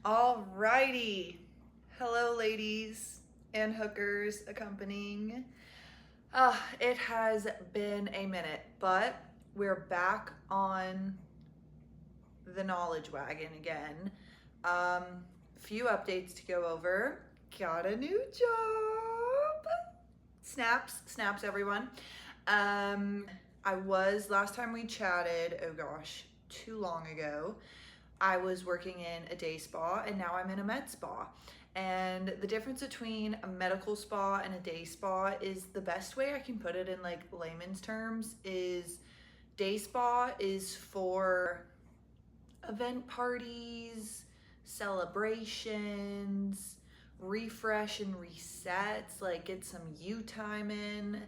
Alrighty. Hello, ladies and hookers accompanying. It has been a minute, but we're back on the knowledge wagon again. Few updates to go over. Got a new job. Snaps, everyone. I was, last time we chatted, oh gosh, too long ago, I was working in a day spa and now I'm in a med spa. And the difference between a medical spa and a day spa is, the best way I can put it in like layman's terms is, day spa is for event parties, celebrations, refresh and resets, like get some you time in.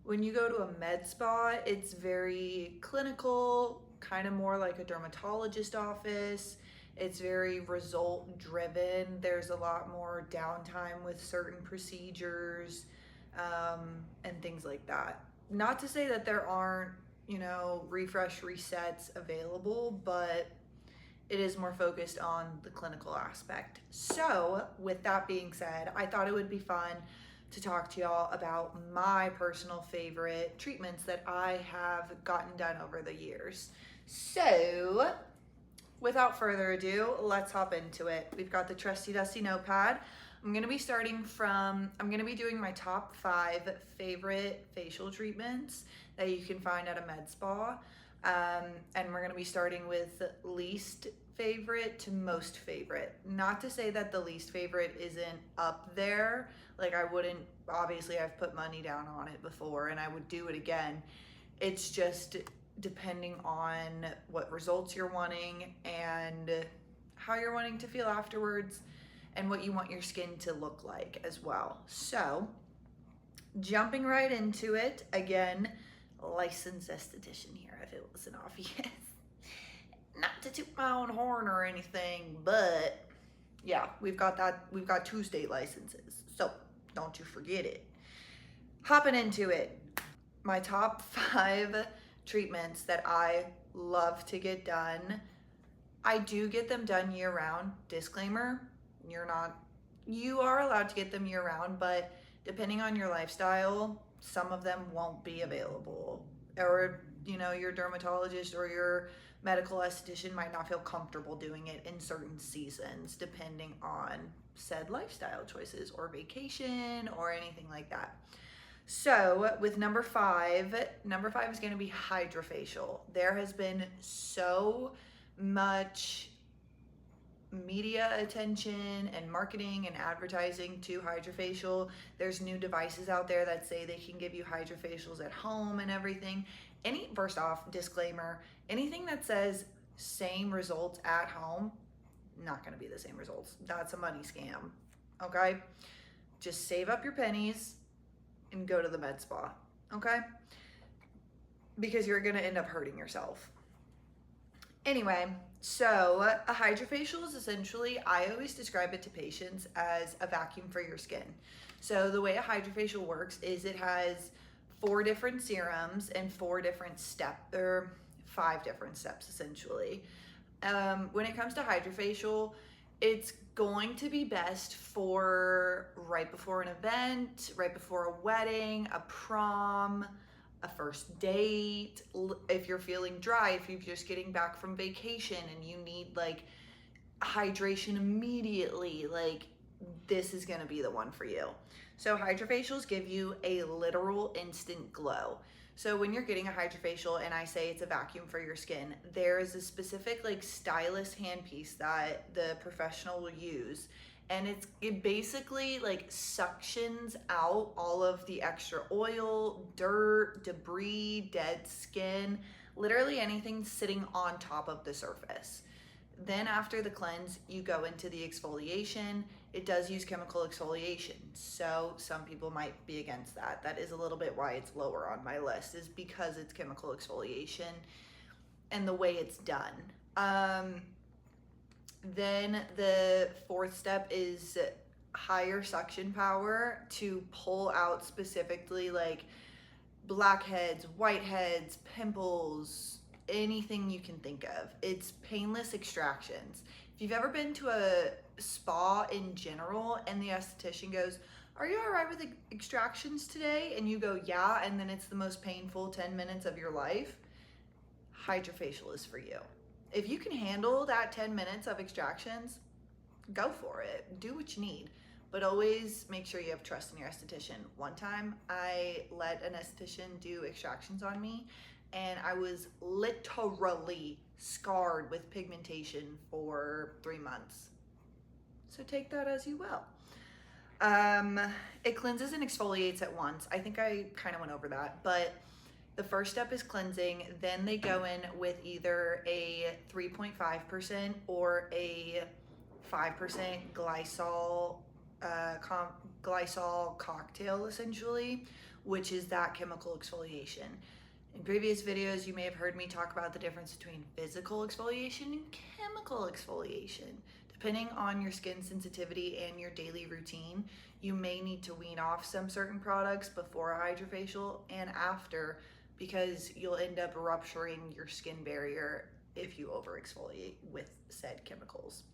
When you go to a med spa, it's very clinical, kind of more like a dermatologist office. It's very result driven. There's a lot more downtime with certain procedures, and things like that. Not to say that there aren't, refresh resets available, but it is more focused on the clinical aspect. So, with that being said, I thought it would be fun to talk to y'all about my personal favorite treatments that I have gotten done over the years. So, without further ado, let's hop into it. We've got the trusty dusty notepad. I'm gonna be doing my top 5 favorite facial treatments that you can find at a med spa. And we're gonna be starting with least favorite to most favorite. Not to say that the least favorite isn't up there. Like, I wouldn't, obviously I've put money down on it before and I would do it again. It's just depending on what results you're wanting and how you're wanting to feel afterwards and what you want your skin to look like as well. So, jumping right into it, again, licensed esthetician here if it wasn't obvious. Not to toot my own horn or anything, but yeah, we've got 2 state licenses, so don't you forget it. Hopping into it, my top 5 treatments that I love to get done. I do get them done year round. Disclaimer, you are allowed to get them year round, but depending on your lifestyle, some of them won't be available, or your dermatologist or your medical esthetician might not feel comfortable doing it in certain seasons, depending on said lifestyle choices or vacation or anything like that. So with number 5 is going to be hydrofacial. There has been so much media attention and marketing and advertising to hydrofacial. There's new devices out there that say they can give you hydrofacials at home and everything. First off, disclaimer, anything that says same results at home, not going to be the same results. That's a money scam. Okay? Just save up your pennies and go to the med spa. Okay? Because you're going to end up hurting yourself. Anyway, so a hydrofacial is essentially, I always describe it to patients as a vacuum for your skin. So the way a hydrofacial works is it has 4 different serums and 5 different steps essentially. When it comes to hydrofacial, it's going to be best for right before an event, right before a wedding, a prom, a first date, if you're feeling dry, if you're just getting back from vacation and you need like hydration immediately, like this is gonna be the one for you. So hydrofacials give you a literal instant glow. So when you're getting a hydrofacial and I say it's a vacuum for your skin, there is a specific like stylus handpiece that the professional will use, and it basically like suctions out all of the extra oil, dirt, debris, dead skin, literally anything sitting on top of the surface. Then after the cleanse, you go into the exfoliation. It does use chemical exfoliation, so some people might be against that. That is a little bit why it's lower on my list, is because it's chemical exfoliation and the way it's done. Then the 4th step is higher suction power to pull out specifically like blackheads, whiteheads, pimples, anything you can think of. It's painless extractions. If you've ever been to a spa in general and the esthetician goes, "Are you all right with extractions today?" and you go, "Yeah," and then it's the most painful 10 minutes of your life, hydrofacial is for you. If you can handle that 10 minutes of extractions, go for it. Do what you need. But always make sure you have trust in your esthetician. One time I let an esthetician do extractions on me and I was literally scarred with pigmentation for 3 months. So take that as you will. It cleanses and exfoliates at once. I think I kind of went over that, but the first step is cleansing. Then they go in with either a 3.5% or a 5% glycol cocktail, essentially, which is that chemical exfoliation. In previous videos, you may have heard me talk about the difference between physical exfoliation and chemical exfoliation. Depending on your skin sensitivity and your daily routine, you may need to wean off some certain products before a hydrofacial and after, because you'll end up rupturing your skin barrier if you over exfoliate with said chemicals.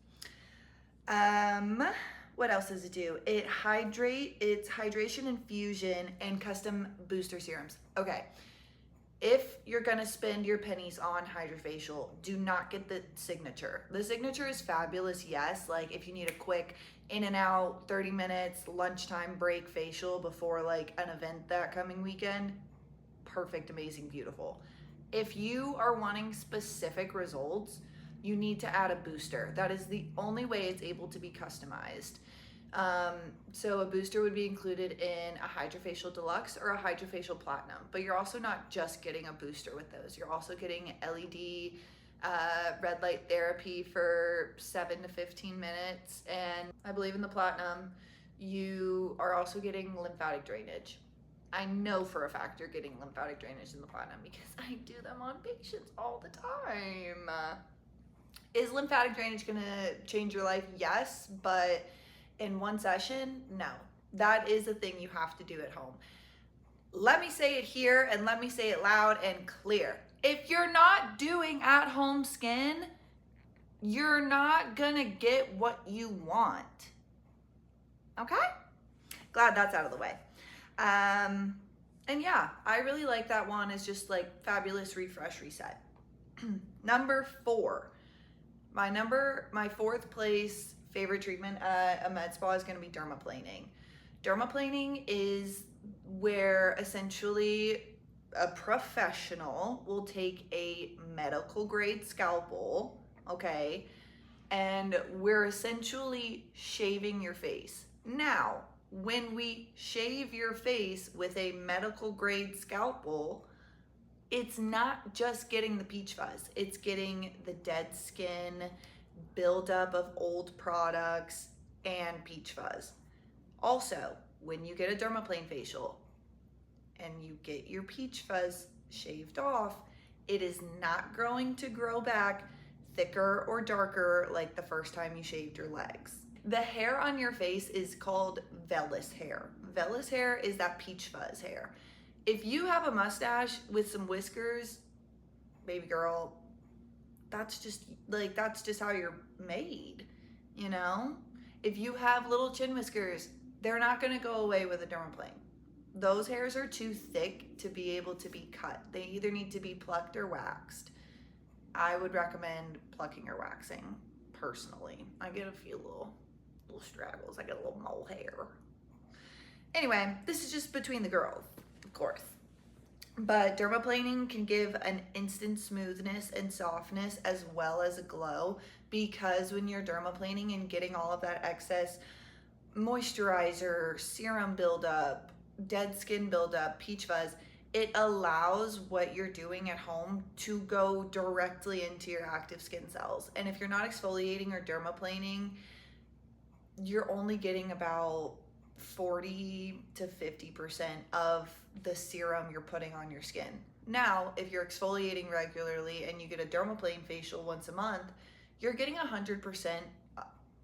What else does it do? It's hydration infusion and custom booster serums. Okay, if you're gonna spend your pennies on hydrofacial, do not get the signature. The signature is fabulous, yes. Like if you need a quick in and out 30 minutes lunchtime break facial before like an event that coming weekend, perfect, amazing, beautiful. If you are wanting specific results, you need to add a booster. That is the only way it's able to be customized. So a booster would be included in a hydrofacial deluxe or a hydrofacial platinum, but you're also not just getting a booster with those. You're also getting LED red light therapy for 7 to 15 minutes. And I believe in the platinum, you are also getting lymphatic drainage. I know for a fact you're getting lymphatic drainage in the platinum because I do them on patients all the time. Is lymphatic drainage gonna change your life? Yes, but in one session, no. That is a thing you have to do at home. Let me say it here and let me say it loud and clear. If you're not doing at-home skin, you're not gonna get what you want. Okay? Glad that's out of the way. And yeah, I really like that one. It's just like fabulous refresh reset. Number 4. My fourth place favorite treatment at a med spa is going to be dermaplaning. Dermaplaning is where essentially a professional will take a medical grade scalpel, okay, and we're essentially shaving your face. Now, when we shave your face with a medical grade scalpel, it's not just getting the peach fuzz, it's getting the dead skin, buildup of old products, and peach fuzz. Also, when you get a dermaplane facial and you get your peach fuzz shaved off, it is not going to grow back thicker or darker like the first time you shaved your legs. The hair on your face is called vellus hair. Vellus hair is that peach fuzz hair. If you have a mustache with some whiskers, baby girl, that's just how you're made, you know? If you have little chin whiskers, they're not gonna go away with a dermaplane. Those hairs are too thick to be able to be cut. They either need to be plucked or waxed. I would recommend plucking or waxing, personally. I get a few little straggles. I get a little mole hair. Anyway, this is just between the girls, of course. But dermaplaning can give an instant smoothness and softness as well as a glow, because when you're dermaplaning and getting all of that excess moisturizer, serum buildup, dead skin buildup, peach fuzz, it allows what you're doing at home to go directly into your active skin cells. And if you're not exfoliating or dermaplaning, you're only getting about 40 to 50% of the serum you're putting on your skin. Now, if you're exfoliating regularly and you get a dermaplane facial once a month, you're getting 100%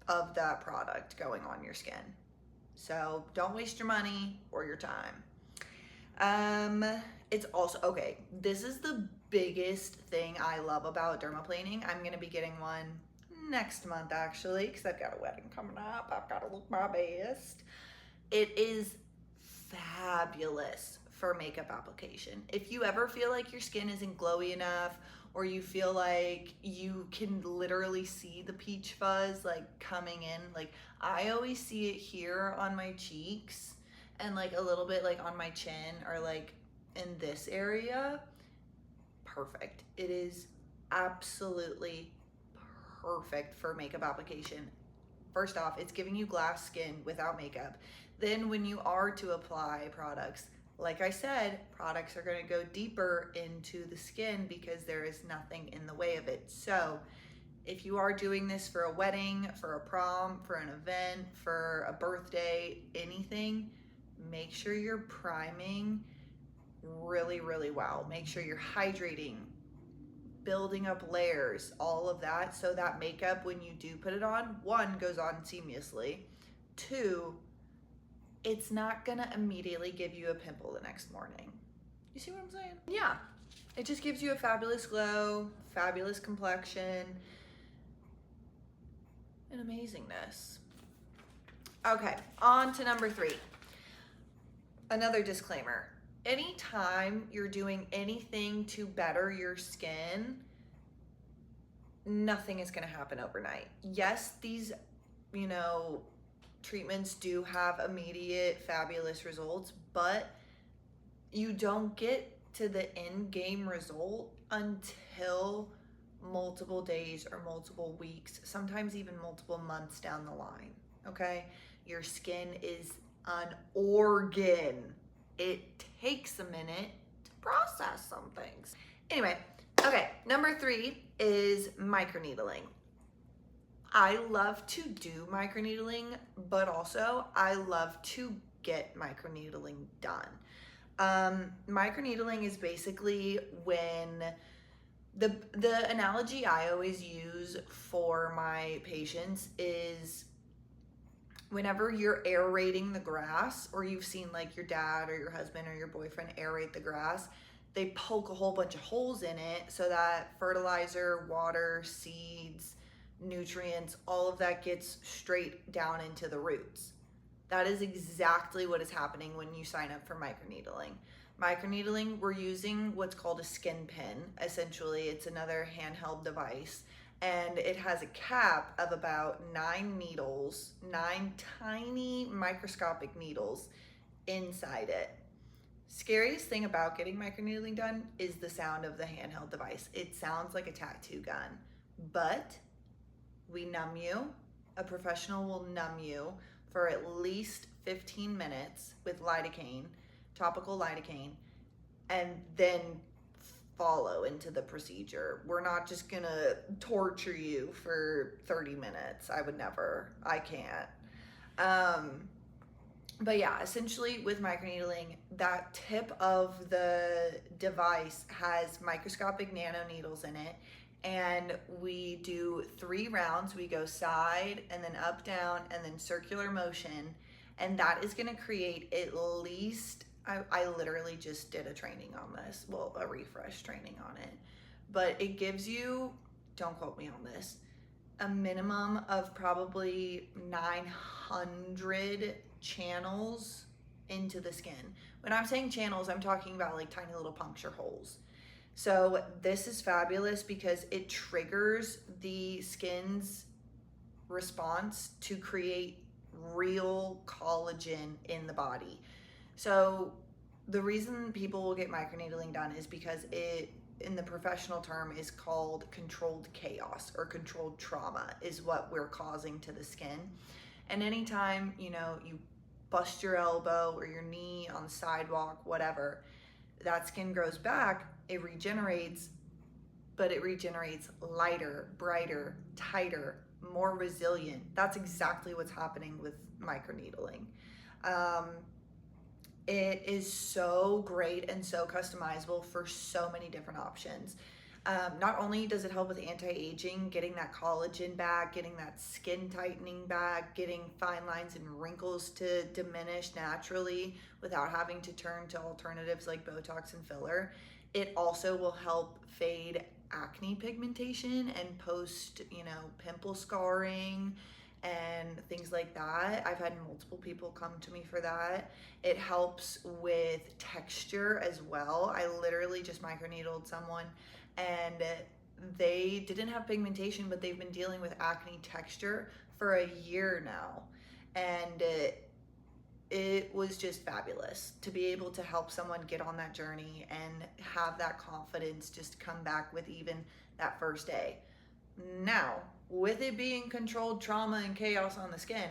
of that product going on your skin. So don't waste your money or your time. It's also, okay, this is the biggest thing I love about dermaplaning. I'm gonna be getting one next month actually, because I've got a wedding coming up. I've got to look my best. It is fabulous for makeup application. If you ever feel like your skin isn't glowy enough, or you feel like you can literally see the peach fuzz like coming in, like I always see it here on my cheeks and like a little bit like on my chin or like in this area, perfect. It is absolutely perfect for makeup application. First off, it's giving you glass skin without makeup. Then when you are to apply products, like I said, products are going to go deeper into the skin because there is nothing in the way of it. So if you are doing this for a wedding, for a prom, for an event, for a birthday, anything, make sure you're priming really, really well. Make sure you're hydrating, building up layers, all of that, so that makeup, when you do put it on, one, goes on seamlessly, two, it's not gonna immediately give you a pimple the next morning. You see what I'm saying? Yeah, it just gives you a fabulous glow, fabulous complexion, and amazingness. Okay, on to number 3. Another disclaimer. Anytime you're doing anything to better your skin, nothing is going to happen overnight. Yes, these, treatments do have immediate fabulous results, but you don't get to the end game result until multiple days or multiple weeks, sometimes even multiple months down the line. Okay? Your skin is an organ. It takes a minute to process some things. Anyway, okay, number 3 is microneedling. I love to do microneedling, but also I love to get microneedling done. Microneedling is basically when the analogy I always use for my patients is whenever you're aerating the grass, or you've seen like your dad or your husband or your boyfriend aerate the grass, they poke a whole bunch of holes in it so that fertilizer, water, seeds, nutrients, all of that gets straight down into the roots. That is exactly what is happening when you sign up for microneedling. Microneedling, we're using what's called a skin pin. Essentially, it's another handheld device, and it has a cap of about 9 needles, 9 tiny microscopic needles inside it. Scariest thing about getting microneedling done is the sound of the handheld device. It sounds like a tattoo gun, but we numb you. A professional will numb you for at least 15 minutes with lidocaine, topical lidocaine, and then follow into the procedure. We're not just gonna torture you for 30 minutes. I would never. I can't. But yeah, essentially with microneedling, that tip of the device has microscopic nanoneedles in it, and we do 3 rounds. We go side and then up, down, and then circular motion, and that is gonna create at least, I literally just did a training on this, well, a refresh training on it, but it gives you, don't quote me on this, a minimum of probably 900 channels into the skin. When I'm saying channels, I'm talking about like tiny little puncture holes. So this is fabulous because it triggers the skin's response to create real collagen in the body. So the reason people will get microneedling done is because it, in the professional term, is called controlled chaos, or controlled trauma is what we're causing to the skin. And anytime, you bust your elbow or your knee on the sidewalk, whatever, that skin grows back, it regenerates, but it regenerates lighter, brighter, tighter, more resilient. That's exactly what's happening with microneedling. It is so great and so customizable for so many different options. Not only does it help with anti-aging, getting that collagen back, getting that skin tightening back, getting fine lines and wrinkles to diminish naturally without having to turn to alternatives like Botox and filler. It also will help fade acne pigmentation and post, pimple scarring and things like that. I've had multiple people come to me for that. It helps with texture as well. I literally just microneedled someone and they didn't have pigmentation, but they've been dealing with acne texture for a year now. And it was just fabulous to be able to help someone get on that journey and have that confidence just come back with even that first day. Now, with it being controlled trauma and chaos on the skin,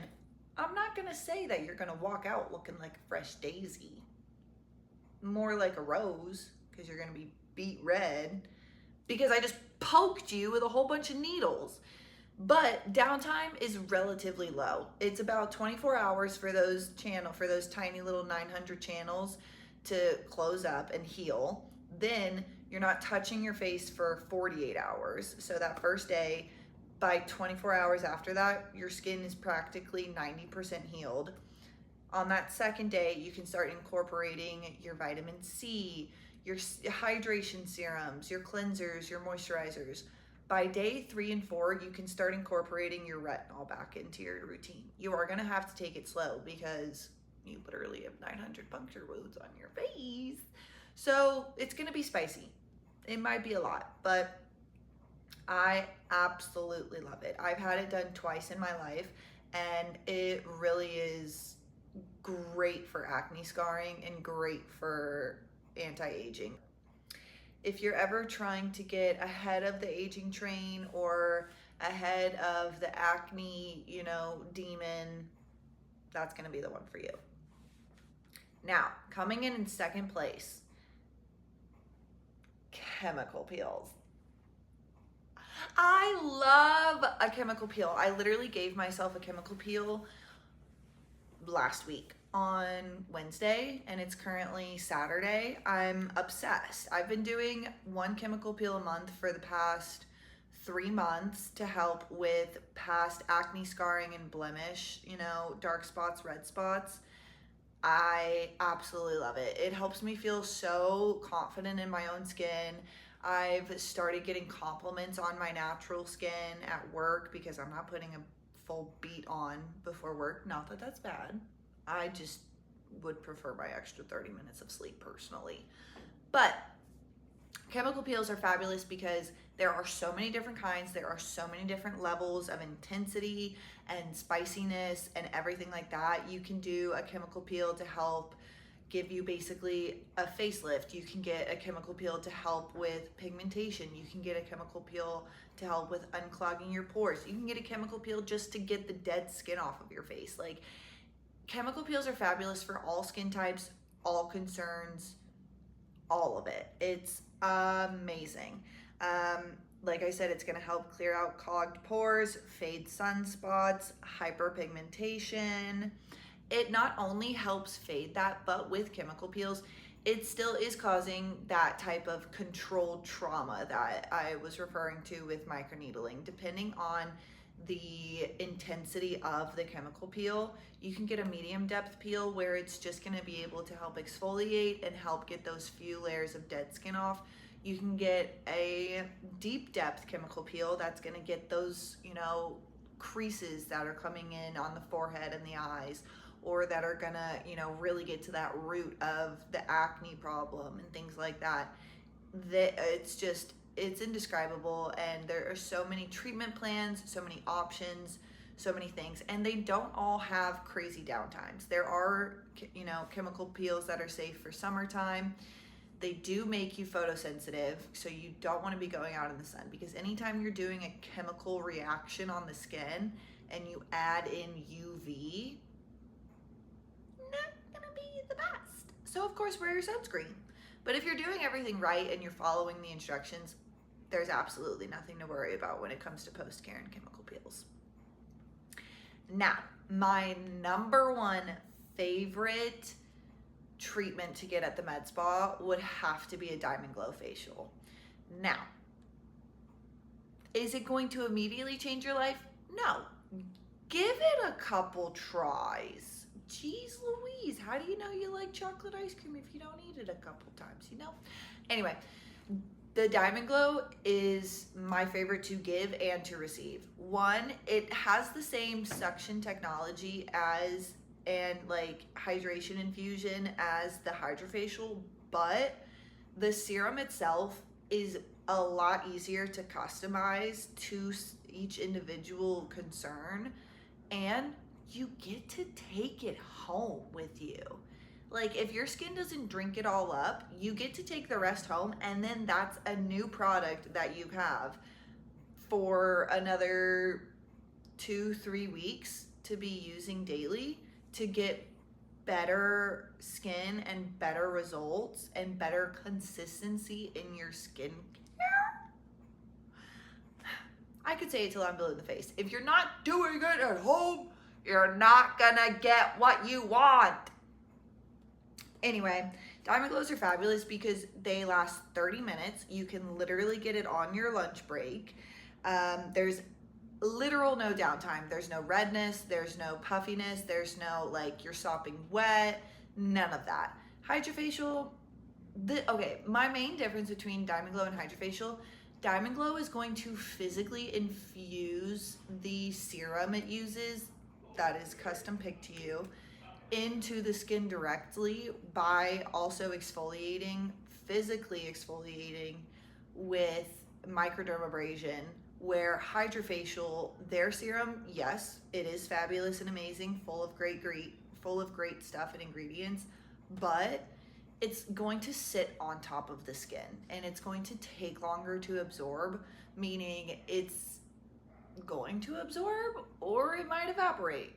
I'm not gonna say that you're gonna walk out looking like a fresh daisy. More like a rose, because you're gonna be beet red because I just poked you with a whole bunch of needles. But downtime is relatively low. It's about 24 hours for those tiny little 900 channels to close up and heal. Then you're not touching your face for 48 hours. So that first day, by 24 hours after that, your skin is practically 90% healed. On that second day, you can start incorporating your vitamin C, your hydration serums, your cleansers, your moisturizers. By day 3 and 4, you can start incorporating your retinol back into your routine. You are gonna have to take it slow because you literally have 900 puncture wounds on your face. So it's gonna be spicy. It might be a lot, but I absolutely love it. I've had it done twice in my life, and it really is great for acne scarring and great for anti-aging. If you're ever trying to get ahead of the aging train or ahead of the acne, demon, that's going to be the one for you. Now, coming in second place, chemical peels. I love a chemical peel. I literally gave myself a chemical peel last week on Wednesday, and it's currently Saturday. I'm obsessed. I've been doing one chemical peel a month for the past 3 months to help with past acne scarring and blemish, dark spots, red spots. I absolutely love it. It helps me feel so confident in my own skin. I've started getting compliments on my natural skin at work because I'm not putting a full beat on before work. Not that that's bad. I just would prefer my extra 30 minutes of sleep personally. But chemical peels are fabulous because there are so many different kinds. There are so many different levels of intensity and spiciness and everything like that. You can do a chemical peel to help give you basically a facelift. You can get a chemical peel to help with pigmentation. You can get a chemical peel to help with unclogging your pores. You can get a chemical peel just to get the dead skin off of your face. Like, chemical peels are fabulous for all skin types, all concerns, all of it. It's amazing. Like I said, it's gonna help clear out clogged pores, fade sunspots, hyperpigmentation. It not only helps fade that, but with chemical peels, it still is causing that type of controlled trauma that I was referring to with microneedling. Depending on the intensity of the chemical peel, you can get a medium depth peel where it's just going to be able to help exfoliate and help get those few layers of dead skin off. You can get a deep depth chemical peel that's going to get those, creases that are coming in on the forehead and the eyes, or that are gonna, really get to that root of the acne problem and things like that. It's indescribable, and there are so many treatment plans, so many options, so many things, and they don't all have crazy downtimes. There are, chemical peels that are safe for summertime. They do make you photosensitive, so you don't want to be going out in the sun, because anytime you're doing a chemical reaction on the skin and you add in UV, not gonna be the best. So of course, wear your sunscreen. But if you're doing everything right and you're following the instructions, there's absolutely nothing to worry about when it comes to post-care and chemical peels. Now, my number one favorite treatment to get at the med spa would have to be a Diamond Glow facial. Now, is it going to immediately change your life? No. Give it a couple tries. Jeez Louise, how do you know you like chocolate ice cream if you don't eat it a couple times, you know? Anyway, the Diamond Glow is my favorite to give and to receive. One, it has the same suction technology as and like hydration infusion as the Hydrofacial, but the serum itself is a lot easier to customize to each individual concern, and you get to take it home with you. Like, if your skin doesn't drink it all up, you get to take the rest home, and then that's a new product that you have for another 2-3 weeks to be using daily to get better skin and better results and better consistency in your skin. I could say it till I'm blue in the face. If you're not doing it at home, you're not gonna get what you want. Anyway, Diamond Glows are fabulous because they last 30 minutes. You can literally get it on your lunch break. There's literal no downtime. There's no redness, there's no puffiness, there's no like you're sopping wet, none of that. Hydrofacial, okay, my main difference between Diamond Glow and Hydrofacial, Diamond Glow is going to physically infuse the serum it uses that is custom picked to you into the skin directly by also exfoliating, physically exfoliating with microdermabrasion, where Hydrofacial, their serum, yes, it is fabulous and amazing, full of great stuff and ingredients, but it's going to sit on top of the skin and it's going to take longer to absorb, meaning it's going to absorb or it might evaporate.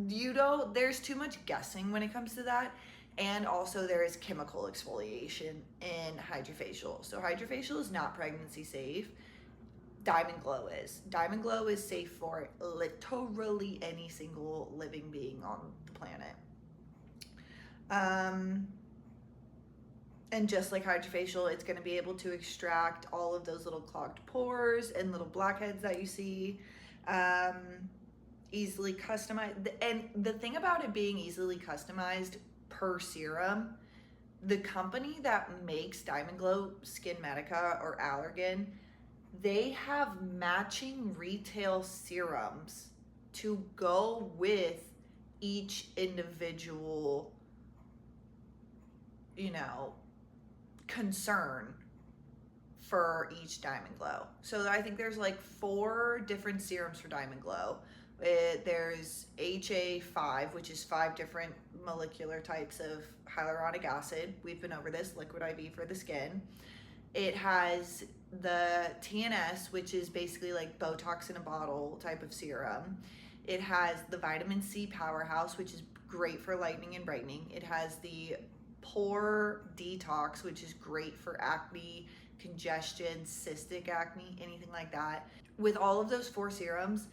You know, there's too much guessing when it comes to that. And also there is chemical exfoliation in Hydrofacial. So Hydrofacial is not pregnancy safe. Diamond Glow is. Diamond Glow is safe for literally any single living being on the planet. And just like Hydrofacial, it's going to be able to extract all of those little clogged pores and little blackheads that you see. Easily customized. And the thing about it being easily customized per serum, the company that makes Diamond Glow, Skin Medica or Allergan, they have matching retail serums to go with each individual, you know, concern for each Diamond Glow. So I think there's like 4 different serums for Diamond Glow. There's HA5, which is 5 different molecular types of hyaluronic acid. We've been over this, liquid IV for the skin. It has the TNS, which is basically like Botox in a bottle type of serum. It has the vitamin C powerhouse, which is great for lightening and brightening. It has the pore detox, which is great for acne, congestion, cystic acne, anything like that. With all of those 4 serums,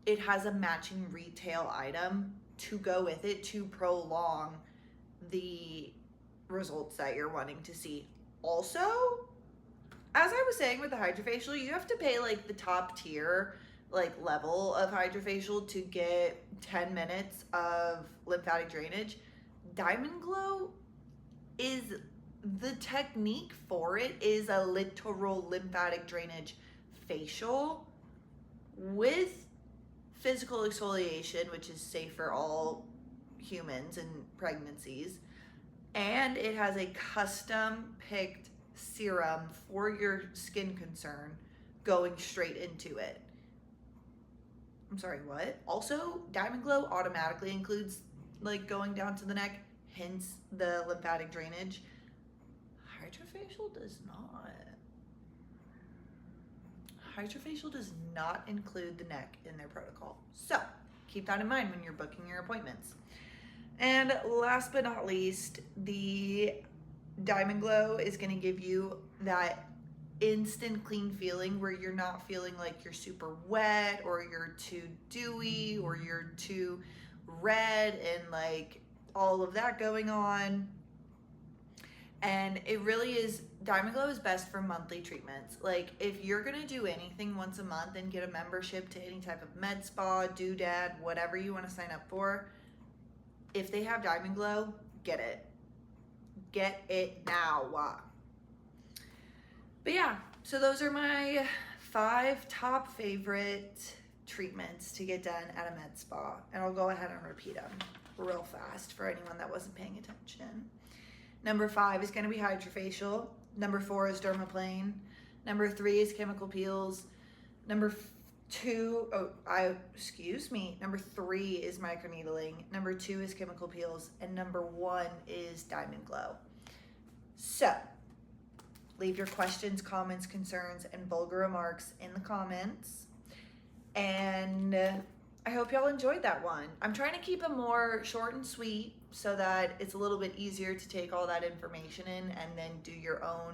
it has a matching retail item to go with it to prolong the results that you're wanting to see. Also, as I was saying with the Hydrofacial, you have to pay like the top tier like level of Hydrofacial to get 10 minutes of lymphatic drainage. Diamond Glow is, the technique for it is a literal lymphatic drainage facial with physical exfoliation, which is safe for all humans and pregnancies. And it has a custom picked serum for your skin concern going straight into it. I'm sorry, what? Also, Diamond Glow automatically includes like going down to the neck, hence the lymphatic drainage. Hydrofacial does not. Hydrofacial does not include the neck in their protocol. So keep that in mind when you're booking your appointments. And last but not least, the Diamond Glow is going to give you that instant clean feeling where you're not feeling like you're super wet or you're too dewy or you're too red and like all of that going on. And it really is, Diamond Glow is best for monthly treatments. Like if you're gonna do anything once a month and get a membership to any type of med spa, doodad, whatever you wanna sign up for, If they have Diamond Glow, get it. Get it now. But yeah, so those are my 5 top favorite treatments to get done at a med spa. And I'll go ahead and repeat them real fast for anyone that wasn't paying attention. Number 5 is going to be hydrofacial. Number 4 is dermaplane. Number 3 is chemical peels. Number 3 is microneedling. Number 2 is chemical peels. And number 1 is Diamond Glow. So, leave your questions, comments, concerns, and vulgar remarks in the comments. And I hope y'all enjoyed that one. I'm trying to keep them more short and sweet so that it's a little bit easier to take all that information in and then do your own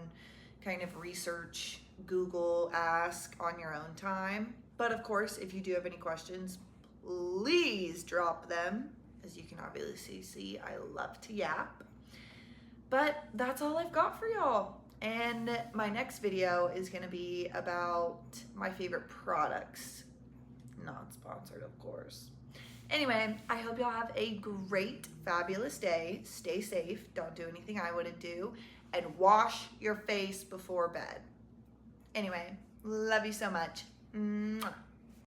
kind of research, Google, ask on your own time. But of course, if you do have any questions, please drop them. As you can obviously see, I love to yap. But that's all I've got for y'all. And my next video is going to be about my favorite products. Not sponsored, of course. Anyway, I hope y'all have a great, fabulous day. Stay safe. Don't do anything I wouldn't do. And wash your face before bed. Anyway, love you so much. Mwah.